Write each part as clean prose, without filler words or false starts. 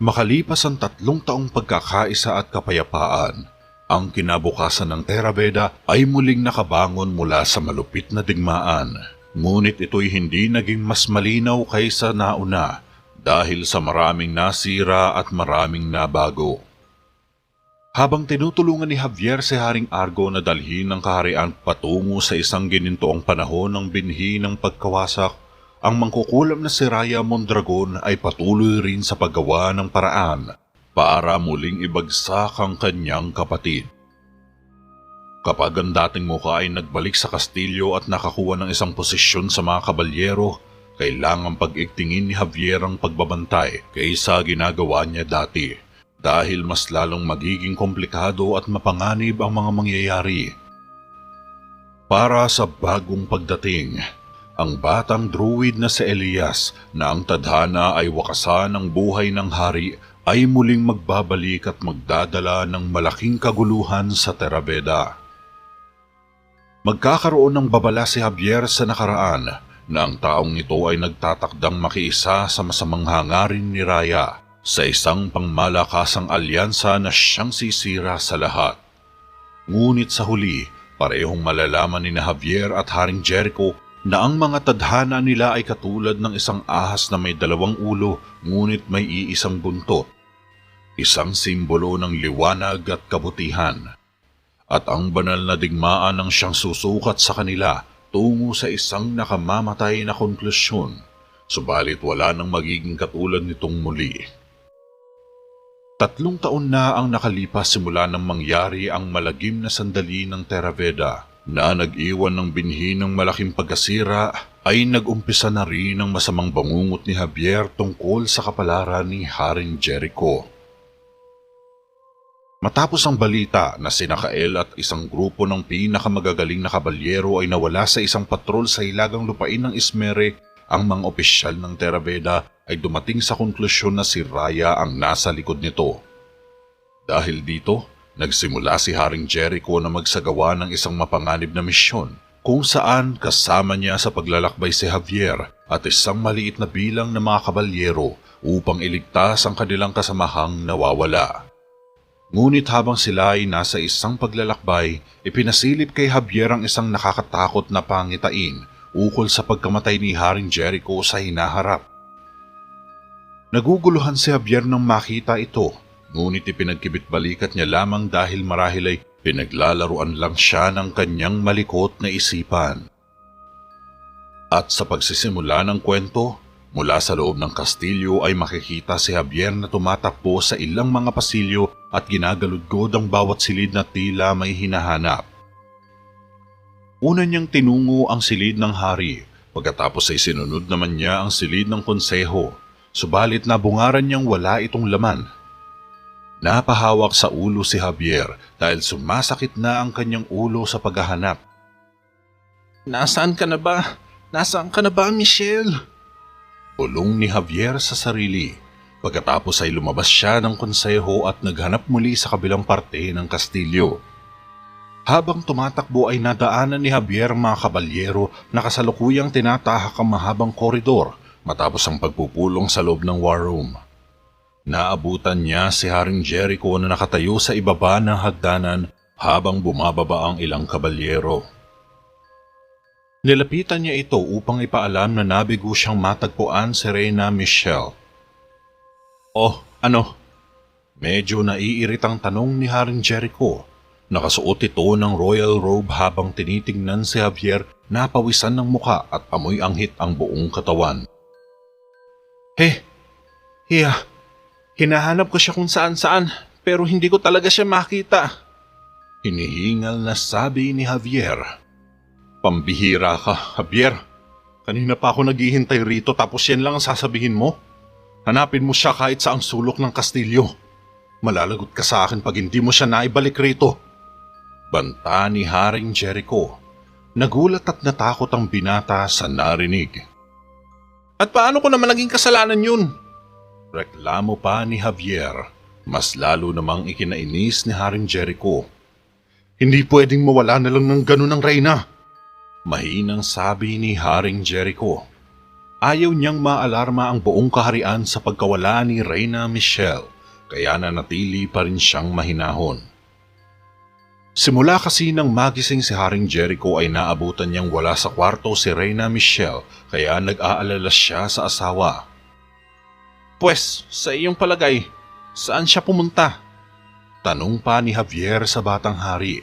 Makalipas ang 3 taong pagkakaisa at kapayapaan, ang kinabukasan ng Terraveda ay muling nakabangon mula sa malupit na digmaan. Ngunit ito'y hindi naging mas malinaw kaysa nauna dahil sa maraming nasira at maraming nabago. Habang tinutulungan ni Javier si Haring Argo na dalhin ng kaharian patungo sa isang ginintoong panahon ng binhi ng pagkawasak, ang mangkukulam na si Raya Mondragon ay patuloy rin sa paggawa ng paraan para muling ibagsak ang kanyang kapatid. Kapag ang dating mukha ay nagbalik sa kastilyo at nakakuha ng isang posisyon sa mga kabalyero, kailangang pag-igtingin ni Javier ang pagbabantay kaysa ginagawa niya dati dahil mas lalong magiging komplikado at mapanganib ang mga mangyayari. Para sa bagong pagdating, ang batang druid na si Elias na ang tadhana ay wakasan ng buhay ng hari ay muling magbabalik at magdadala ng malaking kaguluhan sa Terraveda. Magkakaroon ng babala si Javier sa nakaraan na ang taong ito ay nagtatakdang makiisa sa masamang hangarin ni Raya sa isang pangmalakasang alyansa na siyang sisira sa lahat. Ngunit sa huli, parehong malalaman ni Javier at Haring Jericho na ang mga tadhana nila ay katulad ng isang ahas na may 2 ulo ngunit may iisang buntot, isang simbolo ng liwanag at kabutihan. At ang banal na digmaan ang siyang susukat sa kanila tungo sa isang nakamamatay na konklusyon, subalit wala nang magiging katulad nitong muli. 3 taon na ang nakalipas simula nang mangyari ang malagim na sandali ng Terraveda na nag-iwan ng binhi ng malaking pagkasira ay nag-umpisa na rin ang masamang bangungot ni Javier tungkol sa kapalaran ni Haring Jericho. Matapos ang balita na si Nakael at isang grupo ng pinakamagagaling na kabalyero ay nawala sa isang patrol sa hilagang lupain ng Ismere, ang mga opisyal ng Terraveda ay dumating sa konklusyon na si Raya ang nasa likod nito. Dahil dito, nagsimula si Haring Jericho na magsagawa ng isang mapanganib na misyon kung saan kasama niya sa paglalakbay si Javier at isang maliit na bilang ng mga kabalyero upang iligtas ang kanilang kasamahang nawawala. Ngunit habang sila ay nasa isang paglalakbay, ipinasilip kay Javier ang isang nakakatakot na pangitain ukol sa pagkamatay ni Haring Jericho sa hinaharap. Naguguluhan si Javier nang makita ito, ngunit ipinagkibit-balikat niya lamang dahil marahil ay pinaglalaruan lang siya ng kanyang malikot na isipan. At sa pagsisimula ng kwento, mula sa loob ng kastilyo ay makikita si Javier na tumatakbo sa ilang mga pasilyo at ginagaludgod ang bawat silid na tila may hinahanap. Una niyang tinungo ang silid ng hari, pagkatapos ay sinunod naman niya ang silid ng konseho, subalit nabungaran niyang wala itong laman. Napahawak sa ulo si Javier dahil sumasakit na ang kanyang ulo sa paghahanap. Nasaan ka na ba? Nasaan ka na ba, Michelle? Bulong ni Javier sa sarili. Pagkatapos ay lumabas siya ng konseho at naghanap muli sa kabilang parte ng kastilyo. Habang tumatakbo ay nadaanan ni Javier ang mga kabalyero na kasalukuyang tinatahak ang mahabang koridor matapos ang pagpupulong sa loob ng war room. Naabutan niya si Haring Jericho na nakatayo sa ibaba ng hagdanan habang bumababa ang ilang kabalyero. Nilapitan niya ito upang ipaalam na nabigo siyang matagpuan si Reyna Michelle. "Oh, ano?" Medyo naiiritang tanong ni Haring Jericho. Nakasuot ito ng royal robe habang tinitingnan si Javier na pawisan ng muka at amoy anghit ang buong katawan. Hiya, hinahanap ko siya kung saan-saan pero hindi ko talaga siya makita. Hinihingal na sabi ni Javier. "Pambihira ka, Javier. Kanina pa ako naghihintay rito tapos yan lang ang sasabihin mo? Hanapin mo siya kahit sa ang sulok ng kastilyo. Malalagot ka sa akin pag hindi mo siya naibalik rito." Banta ni Haring Jericho. Nagulat at natakot ang binata sa narinig. "At paano ko naman naging kasalanan yun?" Reklamo pa ni Javier. Mas lalo namang ikinainis ni Haring Jericho. "Hindi pwedeng mawala na lang ng ganun ang Reyna," mahinang sabi ni Haring Jericho. Ayaw niyang maalarma ang buong kaharian sa pagkawala ni Reyna Michelle, kaya nanatili pa rin siyang mahinahon. Simula kasi nang magising si Haring Jericho ay naabutan niyang wala sa kwarto si Reyna Michelle, kaya nag-aalala siya sa asawa. Pwes, sa iyong palagay, saan siya pumunta? Tanong pa ni Javier sa batang hari.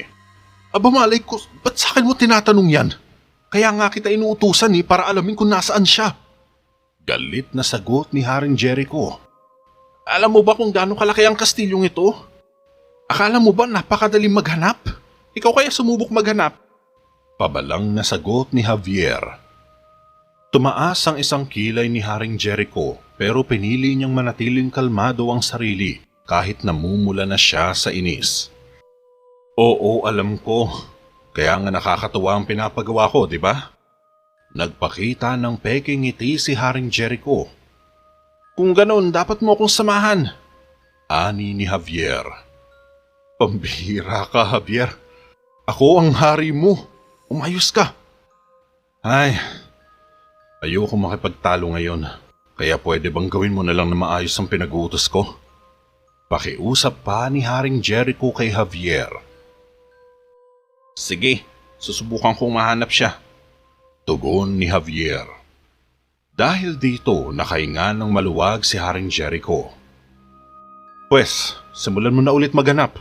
Aba malay ko, ba't sa akin mo tinatanong yan? Kaya nga kita inuutusan para alamin kung nasaan siya. Galit na sagot ni Haring Jericho. Alam mo ba kung gaano kalaki ang kastilyong ito? Akala mo ba napakadaling maghanap? Ikaw kaya sumubok maghanap? Pabalang na sagot ni Javier. Tumaas ang isang kilay ni Haring Jericho pero pinili niyang manatiling kalmado ang sarili kahit namumula na siya sa inis. Oo, alam ko. Kaya nga nakakatuwa ang pinapagawa ko, di ba? Nagpakita ng peking ngiti si Haring Jericho. Kung ganoon, dapat mo akong samahan. Ani ni Javier. Pambihira ka, Javier. Ako ang hari mo. Umayos ka. Ay, ayoko makipagtalo ngayon. Kaya pwede bang gawin mo na lang na maayos ang pinag-uutos ko? Pakiusap pa ni Haring Jericho kay Javier. Sige, susubukan kong mahanap siya. Tugon ni Javier. Dahil dito, nakahinga ng maluwag si Haring Jericho. Pwes, simulan mo na ulit maghanap.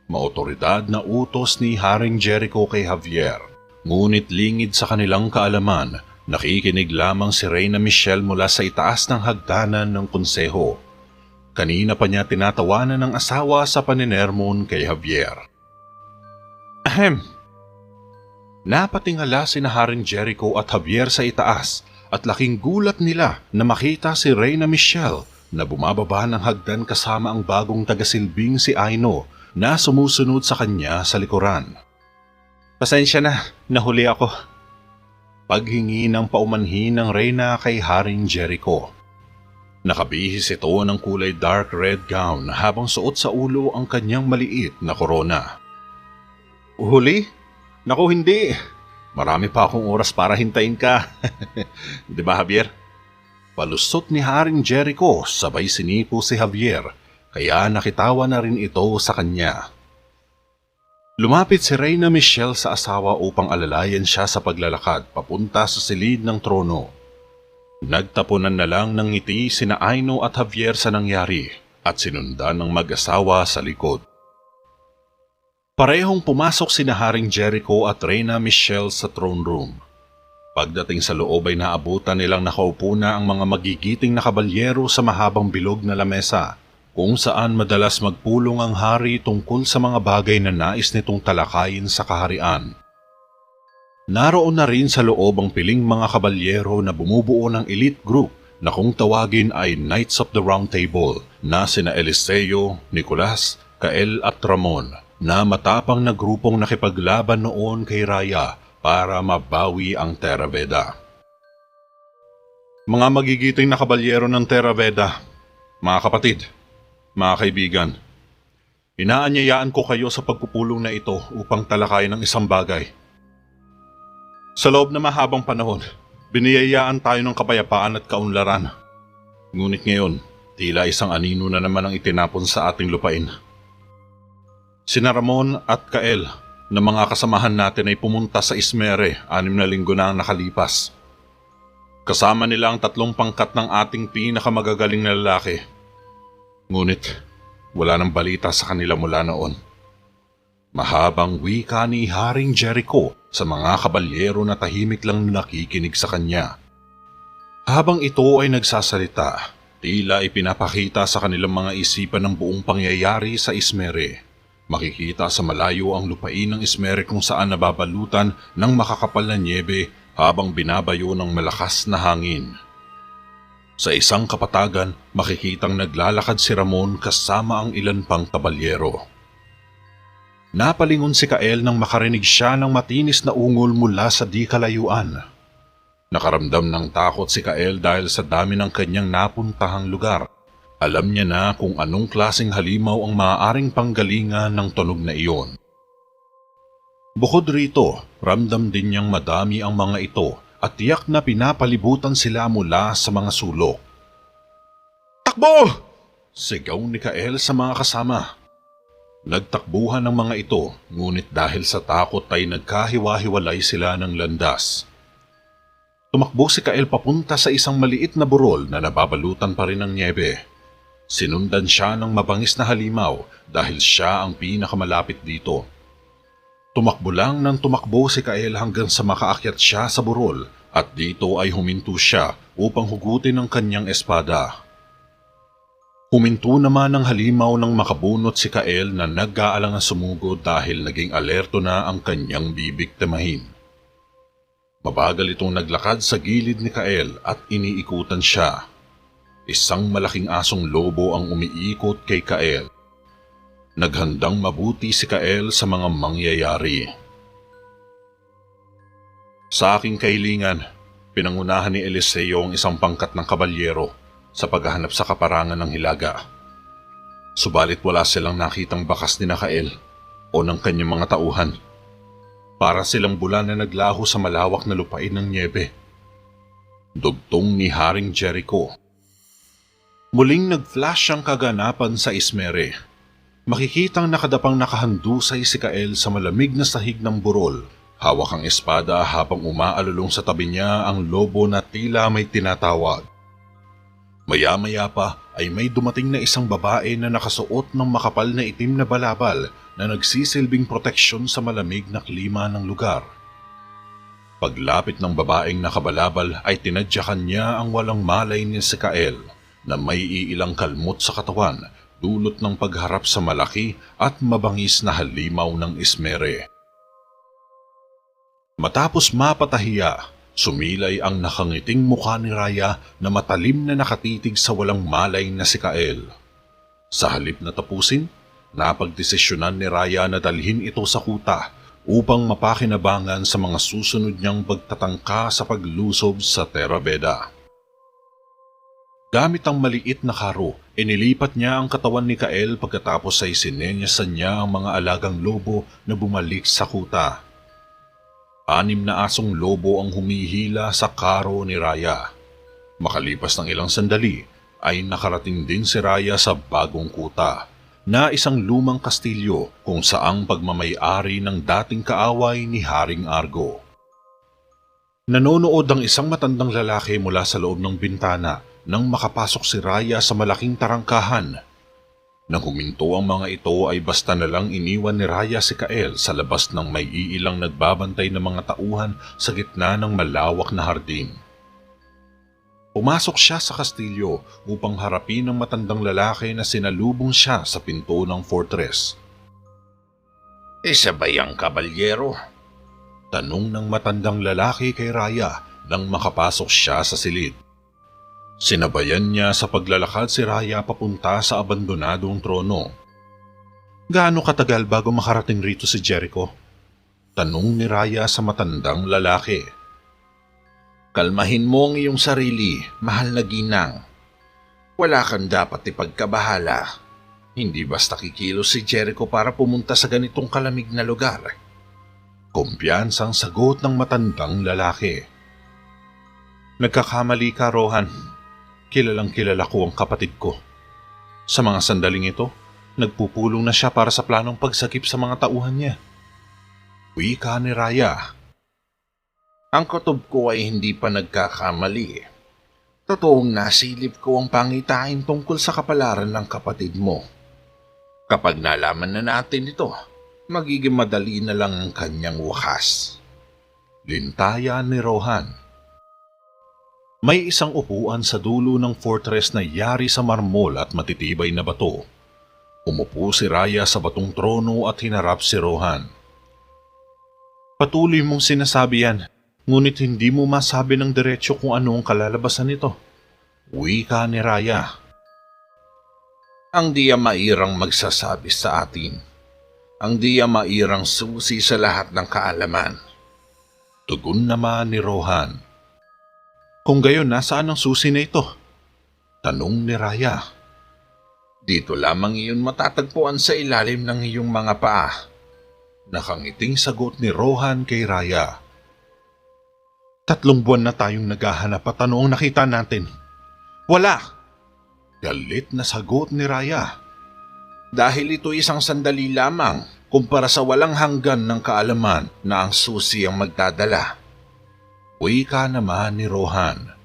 Maotoridad na utos ni Haring Jericho kay Javier. Ngunit lingid sa kanilang kaalaman, nakikinig lamang si Reyna Michelle mula sa itaas ng hagdanan ng konseho. Kanina pa niya tinatawanan ng asawa sa paninermon kay Javier. Ahem. Napatingala sina Haring Jericho at Javier sa itaas at laking gulat nila na makita si Reyna Michelle na bumababa ng hagdan kasama ang bagong tagasilbing si Aino na sumusunod sa kanya sa likuran. Pasensya na, nahuli ako. Paghingi ng paumanhin ng Reyna kay Haring Jericho. Nakabihis ito ng kulay dark red gown habang suot sa ulo ang kanyang maliit na korona. Huli? Naku, hindi. Marami pa akong oras para hintayin ka. Di ba, Javier? Palusot ni Haring Jericho sabay sinipo si Javier, kaya nakitawa na rin ito sa kanya. Lumapit si Reyna Michelle sa asawa upang alalayan siya sa paglalakad papunta sa silid ng trono. Nagtapunan na lang ng ngiti sina Aino at Javier sa nangyari at sinundan ng mag-asawa sa likod. Parehong pumasok sina Haring Jericho at Reyna Michelle sa throne room. Pagdating sa loob ay naabutan nilang nakaupo na ang mga magigiting na kabalyero sa mahabang bilog na lamesa, kung saan madalas magpulong ang hari tungkol sa mga bagay na nais nitong talakayin sa kaharian. Naroon na rin sa loob ang piling mga kabalyero na bumubuo ng elite group na kung tawagin ay Knights of the Round Table na sina Eliseo, Nicolas, Kael at Ramon, na matapang na grupong nakipaglaban noon kay Raya para mabawi ang Terra Veda. Mga magigiting na kabalyero ng Terra Veda, mga kapatid, mga kaibigan, inaanyayaan ko kayo sa pagpupulong na ito upang talakayin ang isang bagay. Sa loob na mahabang panahon, biniyayaan tayo ng kapayapaan at kaunlaran. Ngunit ngayon, tila isang anino na naman ang itinapon sa ating lupain. Sina Ramon at Kael na mga kasamahan natin ay pumunta sa Ismere 6 na linggo na ang nakalipas. Kasama nila ang 3 pangkat ng ating pinakamagagaling na lalaki. Ngunit wala nang balita sa kanila mula noon. Mahabang wika ni Haring Jericho sa mga kabalyero na tahimik lang nakikinig sa kanya. Habang ito ay nagsasalita, tila ipinapakita sa kanilang mga isipan ng buong pangyayari sa Ismere. Makikita sa malayo ang lupain ng Ismere kung saan nababalutan ng makakapal na nyebe habang binabayo ng malakas na hangin. Sa isang kapatagan, makikitang naglalakad si Ramon kasama ang ilan pang kabalyero. Napalingon si Kael nang makarinig siya ng matinis na ungol mula sa di kalayuan. Nakaramdam ng takot si Kael dahil sa dami ng kanyang napuntahang lugar. Alam niya na kung anong klaseng halimaw ang maaaring panggalingan ng tunog na iyon. Bukod rito, ramdam din niyang madami ang mga ito at tiyak na pinapalibutan sila mula sa mga sulok. Takbo! Sigaw ni Kael sa mga kasama. Nagtakbuhan ang mga ito, ngunit dahil sa takot ay nagkahiwa-hiwalay sila ng landas. Tumakbo si Kael papunta sa isang maliit na burol na nababalutan pa rin ng nyebe. Sinundan siya ng mabangis na halimaw dahil siya ang pinakamalapit dito. Tumakbo lang ng tumakbo si Kael hanggang sa makaakyat siya sa burol at dito ay huminto siya upang hugutin ang kanyang espada. Huminto naman ang halimaw nang makabunot si Kael na nag-aalangang sumugod dahil naging alerto na ang kanyang bibiktimahin. Mabagal itong naglakad sa gilid ni Kael at iniikutan siya. Isang malaking asong lobo ang umiikot kay Kael. Naghandang mabuti si Kael sa mga mangyayari. Sa aking kahilingan, pinangunahan ni Eliseo ang isang pangkat ng kabalyero sa paghahanap sa kaparangan ng hilaga. Subalit wala silang nakitang bakas ni Kael o ng kanyang mga tauhan. Para silang bulan na naglaho sa malawak na lupain ng nyebe. Dugtong ni Haring Jericho. Muling nag-flash ang kaganapan sa Ismere. Makikitang nakadapang nakahandusay si Kael sa malamig na sahig ng burol. Hawak ang espada habang umaalulong sa tabi niya ang lobo na tila may tinatawag. Maya-maya pa ay may dumating na isang babae na nakasuot ng makapal na itim na balabal na nagsisilbing proteksyon sa malamig na klima ng lugar. Paglapit ng babaeng nakabalabal ay tinadyakan niya ang walang malay ni si Kael na may iilang kalmot sa katawan dulot ng pagharap sa malaki at mabangis na halimaw ng Ismere. Matapos mapatahiya, sumilay ang nakangiting mukha ni Raya na matalim na nakatitig sa walang malay na si Kael. Sa halip na tapusin, napagdesisyonan ni Raya na dalhin ito sa kuta upang mapakinabangan sa mga susunod niyang pagtatangka sa paglusob sa Terra Veda. Gamit ang maliit na karo, inilipat niya ang katawan ni Kael pagkatapos ay sinenyasan niya ang mga alagang lobo na bumalik sa kuta. 6 na asong lobo ang humihila sa karo ni Raya. Makalipas ng ilang sandali, ay nakarating din si Raya sa bagong kuta, na isang lumang kastilyo kung saang pagmamay-ari ng dating kaaway ni Haring Argo. Nanonood ang isang matandang lalaki mula sa loob ng bintana nang makapasok si Raya sa malaking tarangkahan. Nang huminto ang mga ito ay basta na lang iniwan ni Raya si Kael sa labas ng may iilang nagbabantay na mga tauhan sa gitna ng malawak na hardin. Pumasok siya sa kastilyo upang harapin ang matandang lalaki na sinalubong siya sa pinto ng fortress. Isa ba yang kabalyero? Tanong ng matandang lalaki kay Raya nang makapasok siya sa silid. Sinabayan niya sa paglalakad si Raya papunta sa abandonadong trono. Gaano katagal bago makarating rito si Jericho? Tanong ni Raya sa matandang lalaki. Kalmahin mo ang iyong sarili, mahal na ginang. Wala kang dapat ipagkabahala. Hindi basta kikilos si Jericho para pumunta sa ganitong kalamig na lugar. Kumpiyansang sagot ng matandang lalaki. Nagkakamali ka, Rohan. Kilalang kilala ko ang kapatid ko. Sa mga sandaling ito, nagpupulong na siya para sa planong pagsakip sa mga tauhan niya. Wika ni Raya. Ang kutob ko ay hindi pa nagkakamali. Totoong nasilip ko ang pangitain tungkol sa kapalaran ng kapatid mo. Kapag nalaman na natin ito, magiging madali na lang ang kanyang wakas. Lintayan ni Rohan. May isang upuan sa dulo ng fortress na yari sa marmol at matitibay na bato. Umupo si Raya sa batong trono at hinarap si Rohan. Patuloy mong sinasabi yan, ngunit hindi mo masabi ng diretsyo kung ano ang kalalabasan nito. Wika ni Raya. Ang diyamairang magsasabi sa atin. Ang diyamairang susi sa lahat ng kaalaman. Tugon naman ni Rohan. Kung gayon, nasaan ang susi na ito? Tanong ni Raya. Dito lamang iyon matatagpuan sa ilalim ng iyong mga paa. Nakangiting sagot ni Rohan kay Raya. 3 buwan na tayong naghahanap at ano ang nakita natin? Wala! Galit na sagot ni Raya. Dahil ito isang sandali lamang kumpara sa walang hanggan ng kaalaman na ang susi ang magdadala. Wika naman ni Rohan.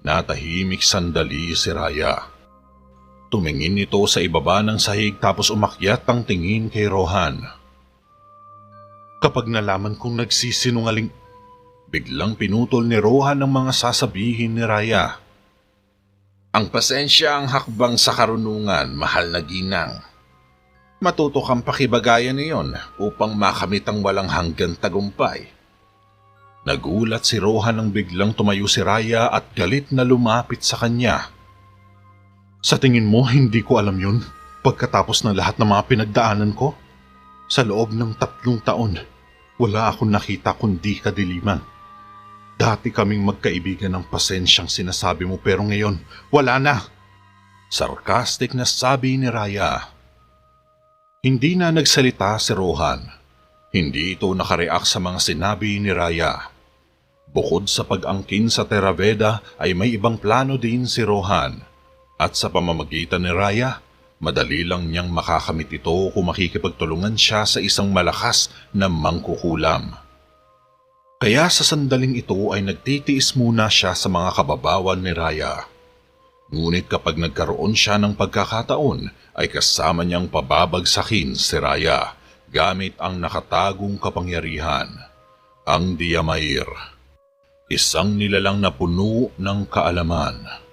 Natahimik sandali si Raya. Tumingin ito sa ibaba ng sahig tapos umakyat ang tingin kay Rohan. Kapag nalaman kong nagsisinungaling, biglang pinutol ni Rohan ang mga sasabihin ni Raya. Ang pasensya ang hakbang sa karunungan, mahal na ginang. Matuto kang pakibagayan niyon upang makamit ang walang hanggang tagumpay. Nagulat si Rohan nang biglang tumayo si Raya at galit na lumapit sa kanya. Sa tingin mo hindi ko alam yun pagkatapos ng lahat ng mga pinagdaanan ko? Sa loob ng 3 taon, wala akong nakita kundi kadiliman. Dati kaming magkaibigan ng pasensyang sinasabi mo pero ngayon, wala na. Sarcastic na sabi ni Raya. Hindi na nagsalita si Rohan. Hindi ito nakareact sa mga sinabi ni Raya. Bukod sa pag-angkin sa Theraveda ay may ibang plano din si Rohan. At sa pamamagitan ni Raya, madali lang niyang makakamit ito kung makikipagtulungan siya sa isang malakas na mangkukulam. Kaya sa sandaling ito ay nagtitiis muna siya sa mga kababawan ni Raya. Ngunit kapag nagkaroon siya ng pagkakataon ay kasama niyang pababagsakin si Raya gamit ang nakatagong kapangyarihan, ang Diamair. Isang nilalang na puno ng kaalaman.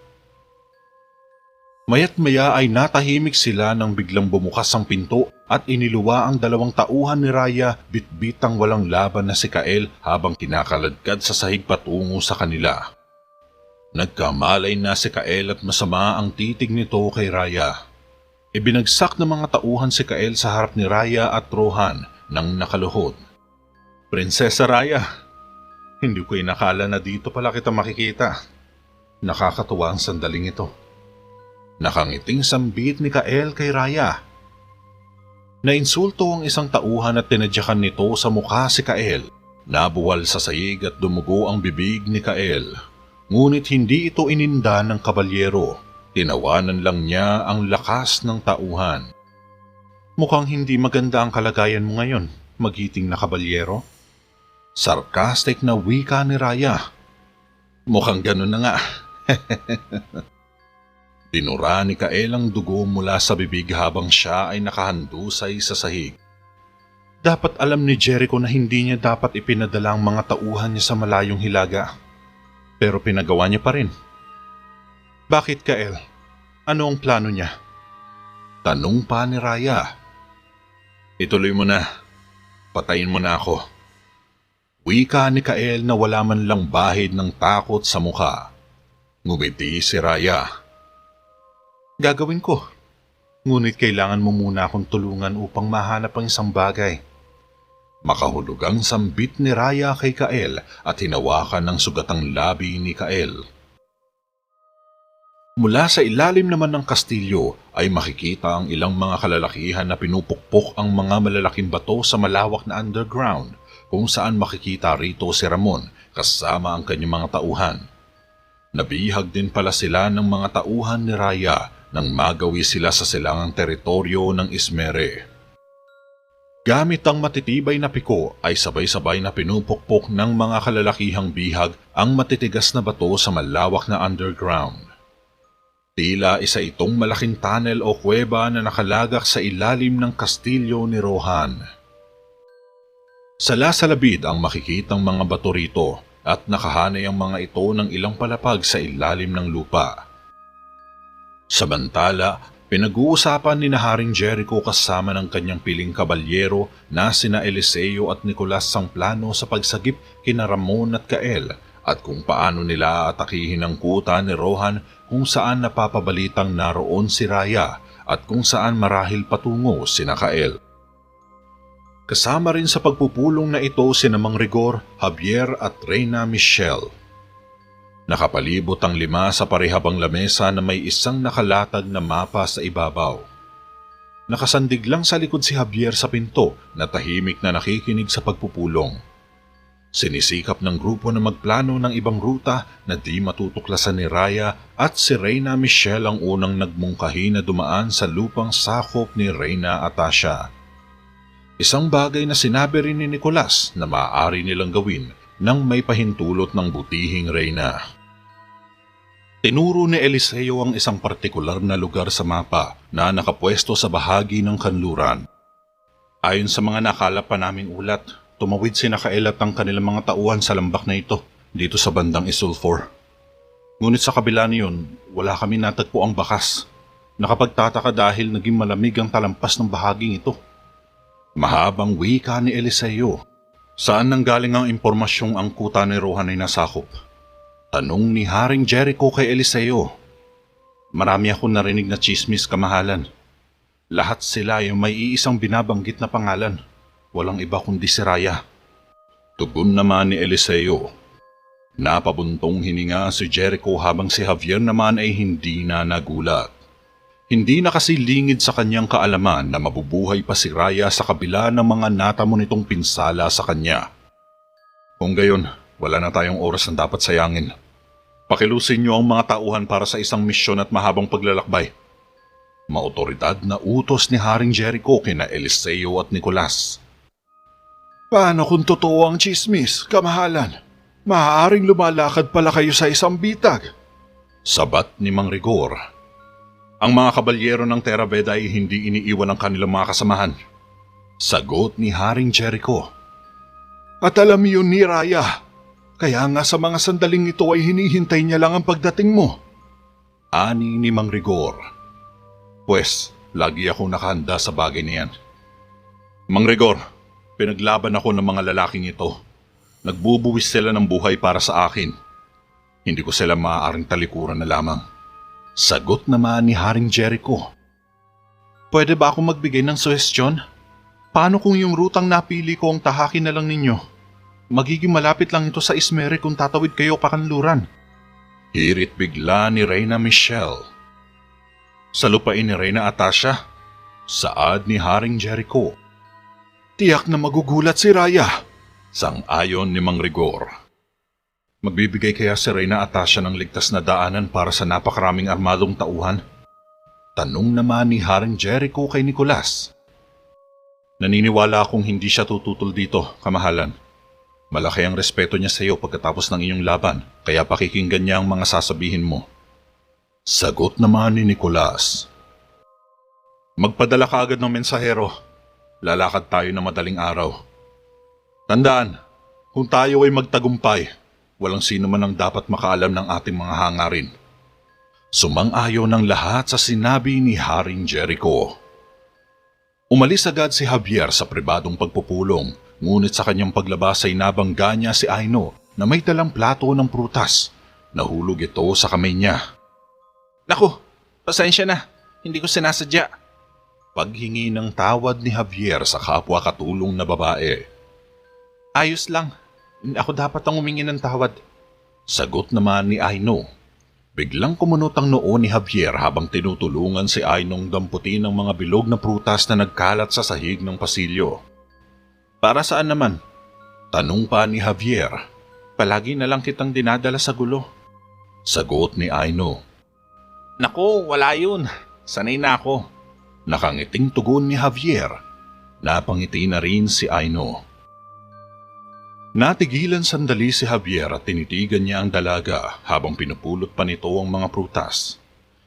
Maya't maya ay natahimik sila nang biglang bumukas ang pinto at iniluwa ang 2 tauhan ni Raya bitbitang walang laban na si Kael habang kinakaladkad sa sahig patungo sa kanila. Nagkamalay na si Kael at masama ang titig nito kay Raya. Ibinagsak ng mga tauhan si Kael sa harap ni Raya at Rohan nang nakaluhod. Prinsesa Raya, hindi ko inakala na dito pala kita makikita. Nakakatuwa ang sandaling ito. Nakangiting sambit ni Kael kay Raya. Nainsulto ang isang tauhan at tinadyakan nito sa mukha si Kael. Nabuwal sa sahig at dumugo ang bibig ni Kael. Ngunit hindi ito ininda ng kabalyero. Tinawanan lang niya ang lakas ng tauhan. Mukhang hindi maganda ang kalagayan mo ngayon, magiting na kabalyero. Sarcastic na wika ni Raya. Mukhang ganun na nga. Dinura ni Kael ang dugo mula sa bibig habang siya ay nakahandusay sa sahig. Dapat alam ni Jericho na hindi niya dapat ipinadala ang mga tauhan niya sa malayong hilaga. Pero pinagawa niya pa rin. Bakit, Kael? Ano ang plano niya? Tanong pa ni Raya. Ituloy mo na. Patayin mo na ako. Wika ni Kael na wala man lang bahid ng takot sa mukha. Ngumiti si Raya. Gagawin ko. Ngunit kailangan mo muna akong tulungan upang mahanap ang isang bagay. Makahulugang sambit ni Raya kay Kael at hinawakan ng sugatang labi ni Kael. Mula sa ilalim naman ng kastilyo ay makikita ang ilang mga kalalakihan na pinupukpok ang mga malalaking bato sa malawak na underground kung saan makikita rito si Ramon kasama ang kanyang mga tauhan. Nabihag din pala sila ng mga tauhan ni Raya nang magawi sila sa silangang teritoryo ng Ismere. Gamit ang matitibay na piko ay sabay-sabay na pinupukpok ng mga kalalakihang bihag ang matitigas na bato sa malawak na underground. Tila isa itong malaking tunnel o kuweba na nakalagak sa ilalim ng kastilyo ni Rohan. Salasalabid ang makikitang mga bato rito at nakahanay ang mga ito ng ilang palapag sa ilalim ng lupa. Samantala, pinag-uusapan ni Haring Jericho kasama ng kanyang piling kabalyero na sina Eliseo at Nicolas ang plano sa pagsagip kina Ramon at Kael at kung paano nila atakihin ang kuta ni Rohan kung saan napapabalitang naroon si Raya at kung saan marahil patungo sina Kael. Kasama rin sa pagpupulong na ito sina Mang Rigor, Javier at Reyna Michelle. Nakapalibot ang 5 sa parehabang lamesa na may isang nakalatag na mapa sa ibabaw. Nakasandig lang sa likod si Javier sa pinto na tahimik na nakikinig sa pagpupulong. Sinisikap ng grupo na magplano ng ibang ruta na di matutuklasan ni Raya at si Reyna Michelle ang unang nagmungkahi na dumaan sa lupang sakop ni Reyna Atasha. Isang bagay na sinabi rin ni Nicolas na maaari nilang gawin nang may pahintulot ng butihing Reyna. Tinuro ni Eliseo ang isang partikular na lugar sa mapa na nakapwesto sa bahagi ng kanluran. Ayon sa mga nakalap pa naming ulat, tumawid si Nakailat ang kanilang mga tauhan sa lambak na ito dito sa bandang Isulfor. Ngunit sa kabila niyon, wala kami natagpo ang bakas. Nakapagtataka dahil naging malamig ang talampas ng bahaging ito. Mahabang wika ni Eliseo. Saan nanggaling ang impormasyong ang kuta ni Rohan ay nasakop? Tanong ni Haring Jericho kay Eliseo. Marami akong narinig na chismis, kamahalan. Lahat sila ay may iisang binabanggit na pangalan. Walang iba kundi si Raya. Tugon naman ni Eliseo. Napabuntong hininga si Jericho habang si Javier naman ay hindi na nagulat. Hindi na kasi lingid sa kanyang kaalaman na mabubuhay pa si Raya sa kabila ng mga natamo nitong pinsala sa kanya. Kung gayon, wala na tayong oras na dapat sayangin. Pakilusin niyo ang mga tauhan para sa isang misyon at mahabang paglalakbay. Maotoridad na utos ni Haring Jericho kina Eliseo at Nicolas. Paano kung totoo ang chismis, kamahalan? Maaaring lumalakad pala kayo sa isang bitag. Sabat ni Mang Rigor. Ang mga kabalyero ng Terra Veda ay hindi iniiwan ang kanilang mga kasamahan. Sagot ni Haring Jericho. At alam yun ni Raya. Kaya nga sa mga sandaling ito ay hinihintay niya lang ang pagdating mo. Ani ni Mang Rigor. Pwes, lagi akong nakahanda sa bagay niyan. Mang Rigor, pinaglaban ako ng mga lalaking ito. Nagbubuwis sila ng buhay para sa akin. Hindi ko sila maaaring talikuran na lamang. Sagot naman ni Haring Jericho. Pwede ba akong magbigay ng suhestyon? Paano kung yung rutang napili ko ang tahakin na lang ninyo? Magiging malapit lang ito sa Ismere kung tatawid kayo pakanluran. Hirit bigla ni Reyna Michelle. Sa lupain ni Reyna Atasha, saad ni Haring Jericho. Tiyak na magugulat si Raya. Sang-ayon ni Mang Rigor. Magbibigay kaya si Reyna Atasha ng ligtas na daanan para sa napakaraming armadong tauhan? Tanong naman ni Haring Jericho kay Nicolas. Naniniwala akong hindi siya tututol dito, kamahalan. Malaki ang respeto niya sa iyo pagkatapos ng iyong laban, kaya pakikinggan niya ang mga sasabihin mo. Sagot naman ni Nicolas. Magpadala ka agad ng mensahero. Lalakad tayo na madaling araw. Tandaan, kung tayo ay magtagumpay, walang sino man ang dapat makaalam ng ating mga hangarin. Sumang-ayon ng lahat sa sinabi ni Haring Jericho. Umalis agad si Javier sa pribadong pagpupulong, ngunit sa kanyang paglabas ay nabangga niya si Aino na may dalang plato ng prutas. Nahulog ito sa kamay niya. Naku, pasensya na, hindi ko sinasadya. Paghingi ng tawad ni Javier sa kapwa katulong na babae. Ayos lang. Ako dapat ang humingi ng tawad. Sagot naman ni Aino. Biglang kumunot ang noo ni Javier habang tinutulungan si Ainong damputin ng mga bilog na prutas na nagkalat sa sahig ng pasilyo. Para saan naman? Tanong pa ni Javier. Palagi na lang kitang dinadala sa gulo. Sagot ni Aino. Nako, wala yun. Sanay na ako. Nakangiting tugon ni Javier. Napangiti na rin si Aino. Natigilan sandali si Javier at tinitigan niya ang dalaga habang pinupulot pa nito ang mga prutas.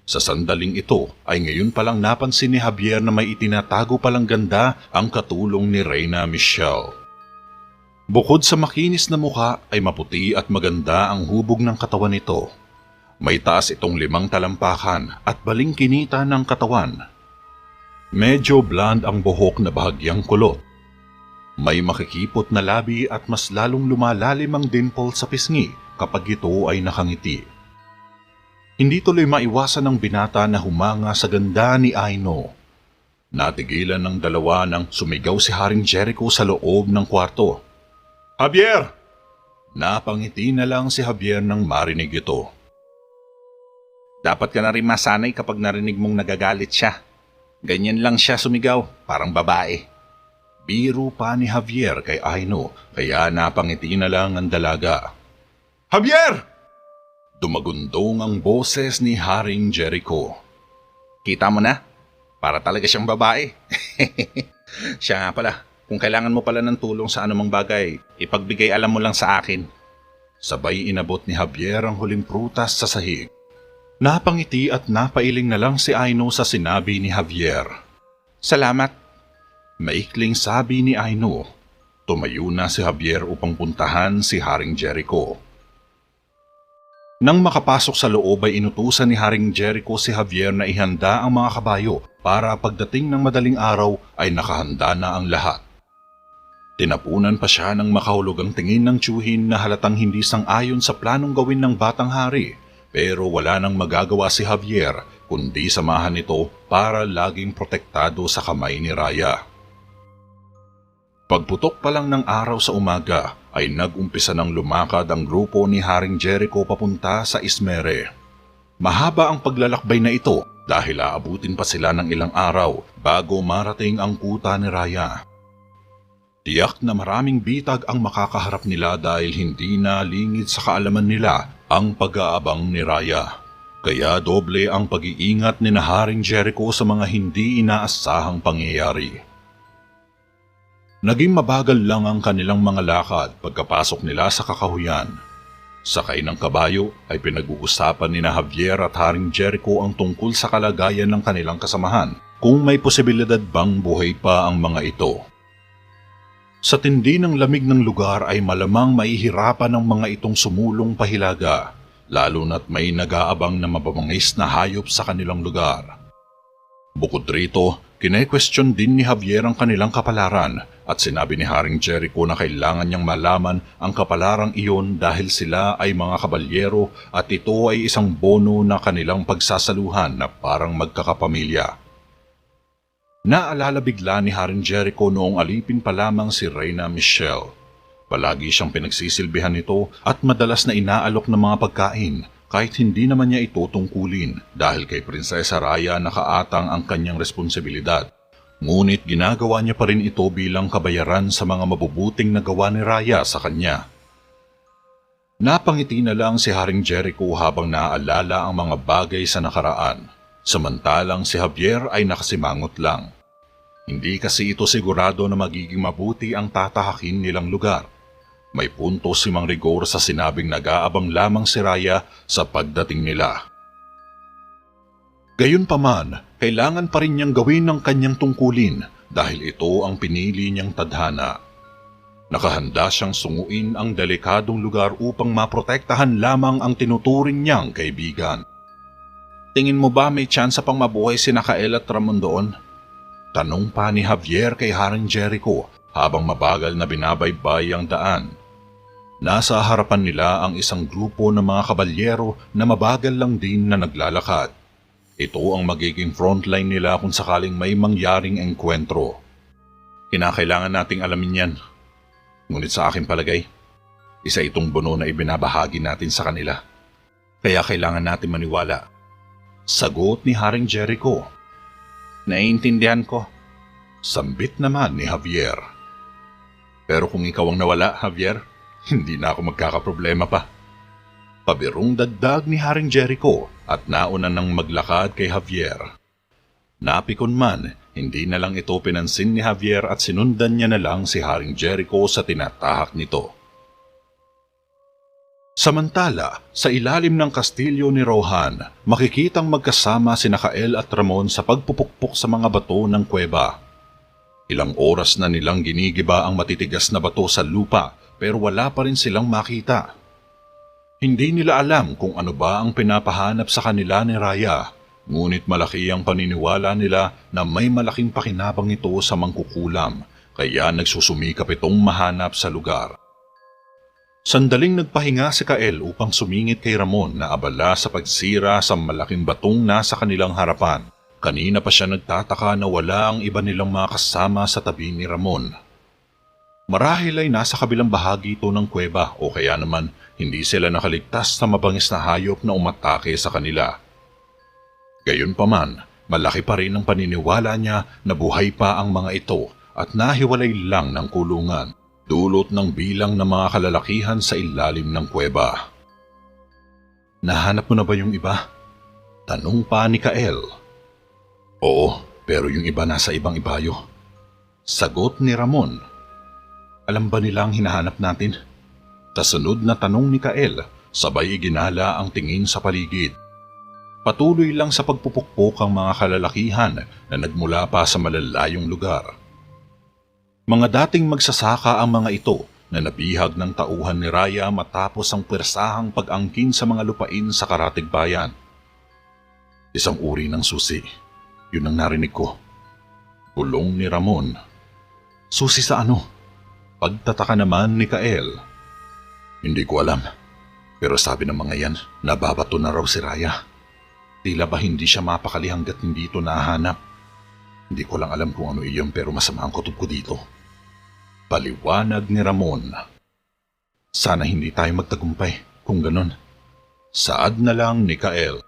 Sa sandaling ito ay ngayon palang napansin ni Javier na may itinatago palang ganda ang katulong ni Reyna Michelle. Bukod sa makinis na mukha ay maputi at maganda ang hubog ng katawan nito. May taas itong 5 talampakan at balingkinita ng katawan. Medyo blonde ang buhok na bahagyang kulot. May makikipot na labi at mas lalong lumalalim ang dimple sa pisngi kapag ito ay nakangiti. Hindi tuloy maiwasan ng binata na humanga sa ganda ni Aino. Natigilan ng dalawa nang sumigaw si Haring Jericho sa loob ng kwarto. Javier! Napangiti na lang si Javier nang marinig ito. Dapat ka na rin masanay kapag narinig mong nagagalit siya. Ganyan lang siya sumigaw, parang babae. Biro pa ni Javier kay Aino, kaya napangiti na lang ang dalaga. Javier! Dumagundong ang boses ni Haring Jericho. Kita mo na? Para talaga siyang babae. Siya nga pala, kung kailangan mo pala ng tulong sa anumang bagay, ipagbigay alam mo lang sa akin. Sabay inabot ni Javier ang huling prutas sa sahig. Napangiti at napailing na lang si Aino sa sinabi ni Javier. Salamat. Maikling sabi ni Aino. Tumayo na si Javier upang puntahan si Haring Jericho. Nang makapasok sa loob ay inutusan ni Haring Jericho si Javier na ihanda ang mga kabayo para pagdating ng madaling araw ay nakahanda na ang lahat. Tinapunan pa siya ng makahulugang tingin ng tiyuhin na halatang hindi sang-ayon sa planong gawin ng batang hari, pero wala nang magagawa si Javier kundi samahan ito para laging protektado sa kamay ni Raya. Pagputok pa lang ng araw sa umaga ay nag-umpisa ng lumakad ang grupo ni Haring Jericho papunta sa Ismere. Mahaba ang paglalakbay na ito dahil aabutin pa sila ng ilang araw bago marating ang kuta ni Raya. Tiyak na maraming bitag ang makakaharap nila dahil hindi na lingid sa kaalaman nila ang pag-aabang ni Raya. Kaya doble ang pag-iingat ni Haring Jericho sa mga hindi inaasahang pangyayari. Naging mabagal lang ang kanilang mga lakad pagkapasok nila sa kakahuyan. Sakay ng kabayo ay pinag-uusapan ni Javier at Haring Jericho ang tungkol sa kalagayan ng kanilang kasamahan kung may posibilidad bang buhay pa ang mga ito. Sa tindi ng lamig ng lugar ay malamang mahihirapan ng mga itong sumulong pahilaga, lalo na't may nag-aabang na mababangis na hayop sa kanilang lugar. Bukod rito, kine-question din ni Javier ang kanilang kapalaran at sinabi ni Haring Jericho na kailangan niyang malaman ang kapalarang iyon dahil sila ay mga kabalyero at ito ay isang bono na kanilang pagsasaluhan na parang magkakapamilya. Naalala bigla ni Haring Jericho noong alipin pa lamang si Reyna Michelle. Palagi siyang pinagsisilbihan nito at madalas na inaalok ng mga pagkain kahit hindi naman niya ito tungkulin dahil kay Prinsesa Raya nakaatang ang kanyang responsibilidad. Ngunit ginagawa niya pa rin ito bilang kabayaran sa mga mabubuting nagawa ni Raya sa kanya. Napangiti na lang si Haring Jericho habang naaalala ang mga bagay sa nakaraan, samantalang si Javier ay nakasimangot lang. Hindi kasi ito sigurado na magiging mabuti ang tatahakin nilang lugar. May punto si Mang Rigor sa sinabing nag-aabang lamang si Raya sa pagdating nila. Gayunpaman, kailangan pa rin niyang gawin ang kanyang tungkulin dahil ito ang pinili niyang tadhana. Nakahanda siyang sunguin ang delikadong lugar upang maprotektahan lamang ang tinuturing niyang kaibigan. Tingin mo ba may tsansa pang mabuhay si Nakael at Ramon doon? Tanong pa ni Javier kay Haring Jericho habang mabagal na binabaybay ang daan. Nasa harapan nila ang isang grupo ng mga kabalyero na mabagal lang din na naglalakad. Ito ang magiging frontline nila kung sakaling may mangyaring engkwentro. Kinakailangan nating alamin yan. Ngunit sa aking palagay, isa itong bono na ibinabahagi natin sa kanila. Kaya kailangan natin maniwala. Sagot ni Haring Jericho. Naiintindihan ko. Sambit naman ni Javier. Pero kung ikaw ang nawala, Javier, hindi na ako magkakaproblema pa. Pabirong dagdag ni Haring Jericho at nauna nang maglakad kay Javier. Napikon man, hindi na lang ito pinansin ni Javier at sinundan niya na lang si Haring Jericho sa tinatahak nito. Samantala, sa ilalim ng kastilyo ni Rohan, makikitang magkasama si Nakael at Ramon sa pagpupukpok sa mga bato ng kuweba. Ilang oras na nilang ginigiba ang matitigas na bato sa lupa pero wala pa rin silang makita. Hindi nila alam kung ano ba ang pinapahanap sa kanila ni Raya, ngunit malaki ang paniniwala nila na may malaking pakinabang ito sa mangkukulam, kaya nagsusumikap itong mahanap sa lugar. Sandaling nagpahinga si Kael upang sumingit kay Ramon na abala sa pagsira sa malaking batong nasa kanilang harapan. Kanina pa siya nagtataka na wala ang iba nilang mga kasama sa tabi ni Ramon. Marahil ay nasa kabilang bahagi ito ng kuweba o kaya naman hindi sila nakaligtas sa mabangis na hayop na umatake sa kanila. Gayunpaman, malaki pa rin ang paniniwala niya na buhay pa ang mga ito at nahiwalay lang ng kulungan, dulot ng bilang ng mga kalalakihan sa ilalim ng kuweba. Nahanap mo na ba yung iba? Tanong pa ni Kael. Oo, pero yung iba nasa ibang ibayo. Sagot ni Ramon. Alam ba nila ang hinahanap natin? Kasunod na tanong ni Kael, sabay ginala ang tingin sa paligid. Patuloy lang sa pagpupukpok ang mga kalalakihan na nagmula pa sa malalayong lugar. Mga dating magsasaka ang mga ito na nabihag ng tauhan ni Raya matapos ang pwersahang pag-angkin sa mga lupain sa Karatig Bayan. Isang uri ng susi, yun ang narinig ko. Bulong ni Ramon. Susi sa ano? Pagtataka naman ni Kael. Hindi ko alam, pero sabi ng mga yan, nababato na raw si Raya. Tila ba hindi siya mapakali hanggat hindi ito nahanap. Hindi ko lang alam kung ano iyon pero masama ang kutob ko dito. Paliwanag ni Ramon. Sana hindi tayo magtagumpay kung ganon. Saad na lang ni Kael.